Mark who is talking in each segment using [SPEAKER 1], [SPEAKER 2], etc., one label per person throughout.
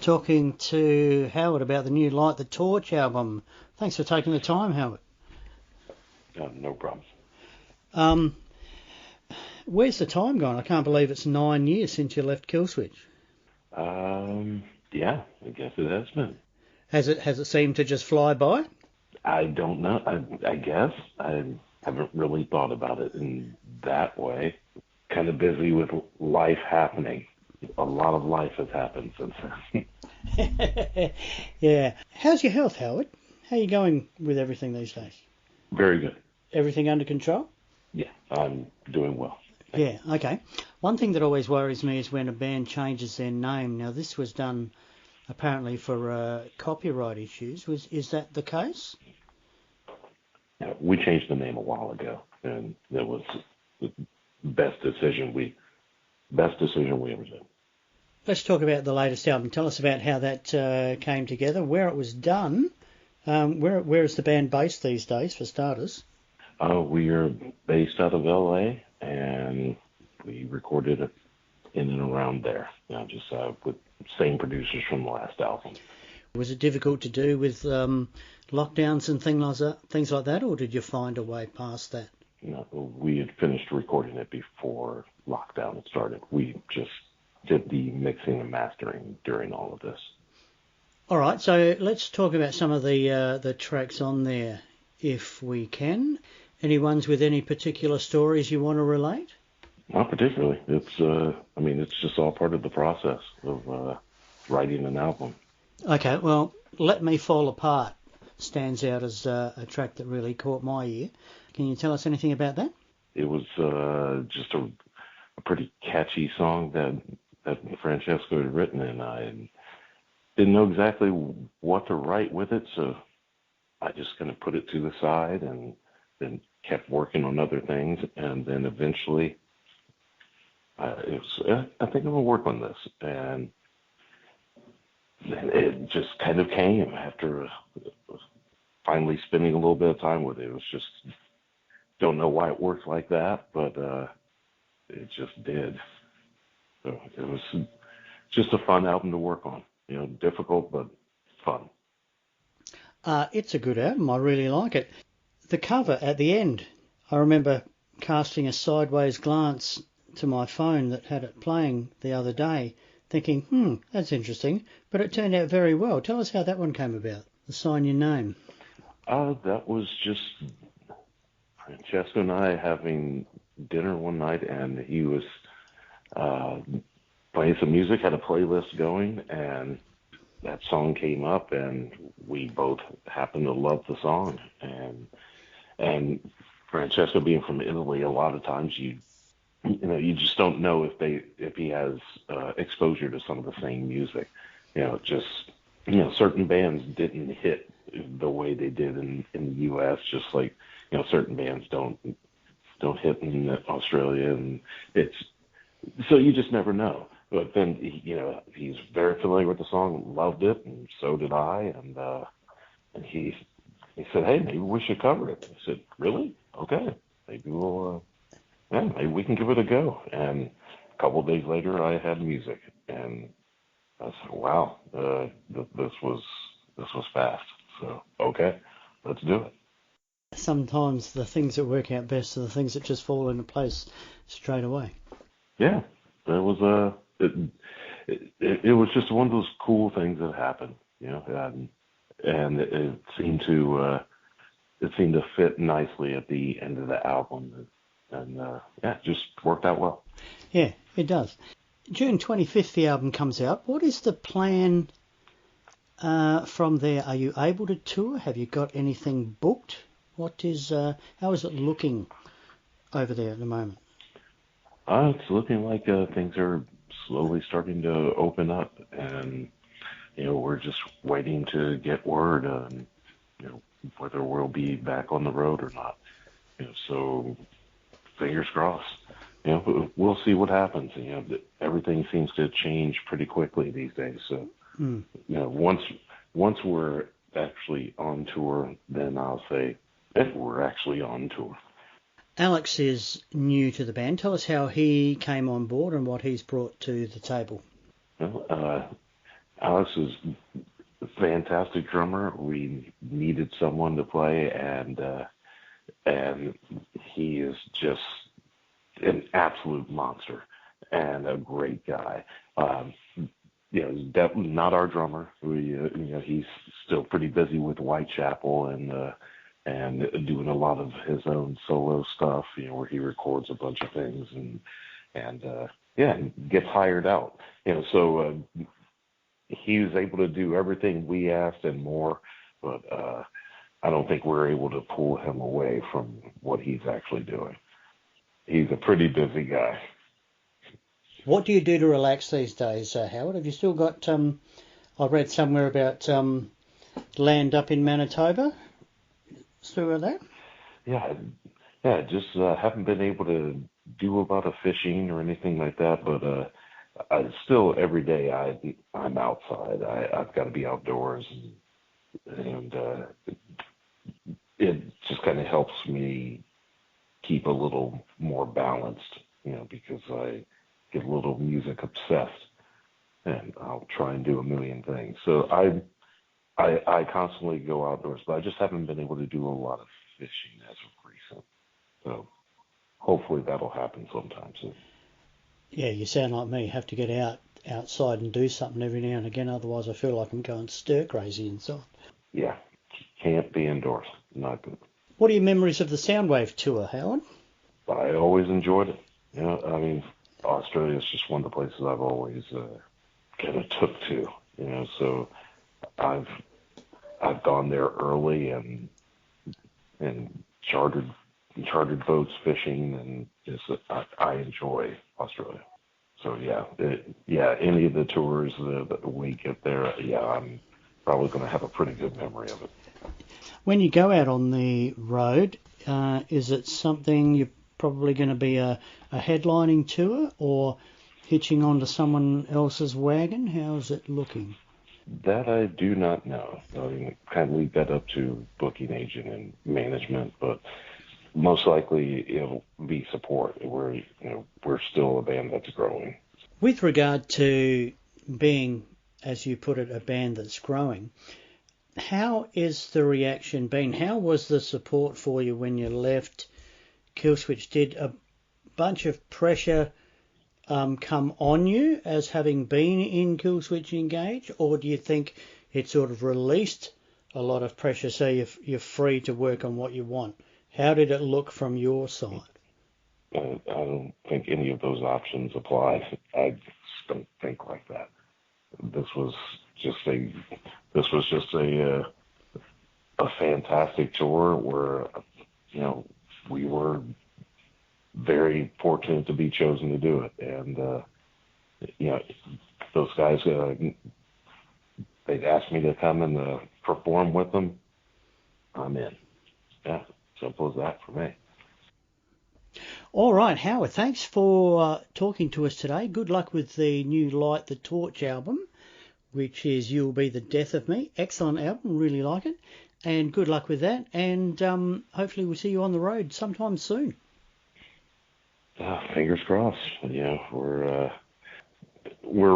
[SPEAKER 1] talking to Howard about the new Light the Torch album. Thanks for taking the time, Howard.
[SPEAKER 2] No problem.
[SPEAKER 1] Where's the time gone? I can't believe it's 9 years since you left Killswitch.
[SPEAKER 2] Yeah, I guess it has been.
[SPEAKER 1] Has it seemed to just fly by?
[SPEAKER 2] I don't know. I guess I haven't really thought about it in that way. Kind of busy with life happening. A lot of life has happened since then.
[SPEAKER 1] Yeah. How's your health, Howard? How are you going with everything these days?
[SPEAKER 2] Very good.
[SPEAKER 1] Everything under control?
[SPEAKER 2] Yeah, I'm doing well.
[SPEAKER 1] Yeah, okay. One thing that always worries me is when a band changes their name. Now, this was done apparently for copyright issues. Is that the case?
[SPEAKER 2] Yeah, we changed the name a while ago, and that was the best decision we ever did.
[SPEAKER 1] Let's talk about the latest album. Tell us about how that came together, where it was done. Where is the band based these days, for starters?
[SPEAKER 2] We are based out of LA, and we recorded it in and around there. Just with same producers from the last album.
[SPEAKER 1] Was it difficult to do with lockdowns and things like that, or did you find a way past that?
[SPEAKER 2] No, we had finished recording it before lockdown had started. We just did the mixing and mastering during all of this.
[SPEAKER 1] All right, so let's talk about some of the tracks on there, if we can. Any ones with any particular stories you want to relate?
[SPEAKER 2] Not particularly. It's just all part of the process of writing an album.
[SPEAKER 1] Okay, well, Let Me Fall Apart stands out as a track that really caught my ear. Can you tell us anything about that?
[SPEAKER 2] It was just a pretty catchy song that Francesco had written, and I didn't know exactly what to write with it, so I just kind of put it to the side and then kept working on other things, and then eventually I think I'm going to work on this, and then it just kind of came after finally spending a little bit of time with it. It was just, don't know why it worked like that, but it just did. So it was just a fun album to work on. Difficult, but fun.
[SPEAKER 1] It's a good album. I really like it. The cover at the end, I remember casting a sideways glance to my phone that had it playing the other day, thinking, that's interesting, but it turned out very well. Tell us how that one came about, the Sign Your Name.
[SPEAKER 2] That was just Francesco and I having dinner one night, and he was playing some music, had a playlist going, and that song came up, and we both happened to love the song. And Francesco being from Italy, a lot of times you just don't know if he has exposure to some of the same music. Certain bands didn't hit the way they did in the U.S. Just like certain bands don't hit in Australia, and so you just never know. But then he's very familiar with the song, loved it, and so did I. And he said, "Hey, maybe we should cover it." I said, "Really? Okay, maybe maybe we can give it a go." And a couple of days later, I had music, and I said, "Wow, this was fast." So okay, let's do it.
[SPEAKER 1] Sometimes the things that work out best are the things that just fall into place straight away.
[SPEAKER 2] Yeah, it was it was just one of those cool things that happened, and it seemed to fit nicely at the end of the album, and it just worked out well.
[SPEAKER 1] Yeah, it does. June 25th, the album comes out. What is the plan from there? Are you able to tour? Have you got anything booked? How is it looking over there at the moment?
[SPEAKER 2] It's looking like things are slowly starting to open up, and we're just waiting to get word on whether we'll be back on the road or not. So fingers crossed. We'll see what happens. Everything seems to change pretty quickly these days. So once we're actually on tour, then I'll say if we're actually on tour.
[SPEAKER 1] Alex is new to the band. Tell us how he came on board and what he's brought to the table.
[SPEAKER 2] Well, Alex is a fantastic drummer. We needed someone to play, and he is just an absolute monster and a great guy. He's definitely not our drummer. He's still pretty busy with Whitechapel and doing a lot of his own solo stuff. Where he records a bunch of things and gets hired out. So he was able to do everything we asked and more, but I don't think we're able to pull him away from what he's actually doing. He's a pretty busy guy.
[SPEAKER 1] What do you do to relax these days, Howard? Have you still got, I read somewhere about land up in Manitoba? Still got that?
[SPEAKER 2] Yeah, just haven't been able to do a lot of fishing or anything like that, but I still every day I'm outside. I've got to be outdoors, and it just kind of helps me keep a little more balanced, because I get a little music obsessed, and I'll try and do a million things. So I constantly go outdoors, but I just haven't been able to do a lot of fishing as of recent. So hopefully that'll happen sometime soon.
[SPEAKER 1] Yeah, you sound like me. Have to get outside and do something every now and again. Otherwise, I feel like I'm going stir crazy inside.
[SPEAKER 2] Yeah, can't be indoors. Not good.
[SPEAKER 1] What are your memories of the Soundwave tour, Howard?
[SPEAKER 2] I always enjoyed it. Australia is just one of the places I've always kind of took to. So I've gone there early and chartered boats fishing, and just I enjoy Australia. So any of the tours that we get there, I'm probably going to have a pretty good memory of it.
[SPEAKER 1] When you go out on the road, is it something you're probably going to be a headlining tour or hitching onto someone else's wagon? How's it looking?
[SPEAKER 2] That I do not know. I kind of leave that up to booking agent and management, but most likely it'll be support. We're still a band that's growing.
[SPEAKER 1] With regard to being, as you put it, a band that's growing, how is the reaction been? How was the support for you when you left Killswitch? Did a bunch of pressure come on you as having been in Killswitch Engage, or do you think it sort of released a lot of pressure so you're free to work on what you want? How did it look from your side?
[SPEAKER 2] I don't think any of those options apply. I just don't think like that. This was just a fantastic tour where we were very fortunate to be chosen to do it, and those guys they'd asked me to come and perform with them. I'm in. Yeah, simple as that for me.
[SPEAKER 1] All right, Howard, thanks for talking to us today. Good luck with the new Light the Torch album, which is You'll Be the Death of Me. Excellent album, really like it. And good luck with that. And hopefully we'll see you on the road sometime soon.
[SPEAKER 2] Fingers crossed. We're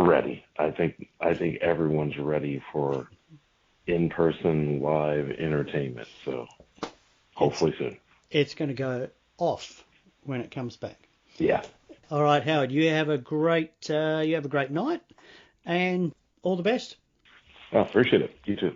[SPEAKER 2] ready. I think everyone's ready for in-person live entertainment. So hopefully soon.
[SPEAKER 1] It's going to go off when it comes back.
[SPEAKER 2] Yeah.
[SPEAKER 1] All right, Howard. You have a great night, and all the best.
[SPEAKER 2] Appreciate it. You too.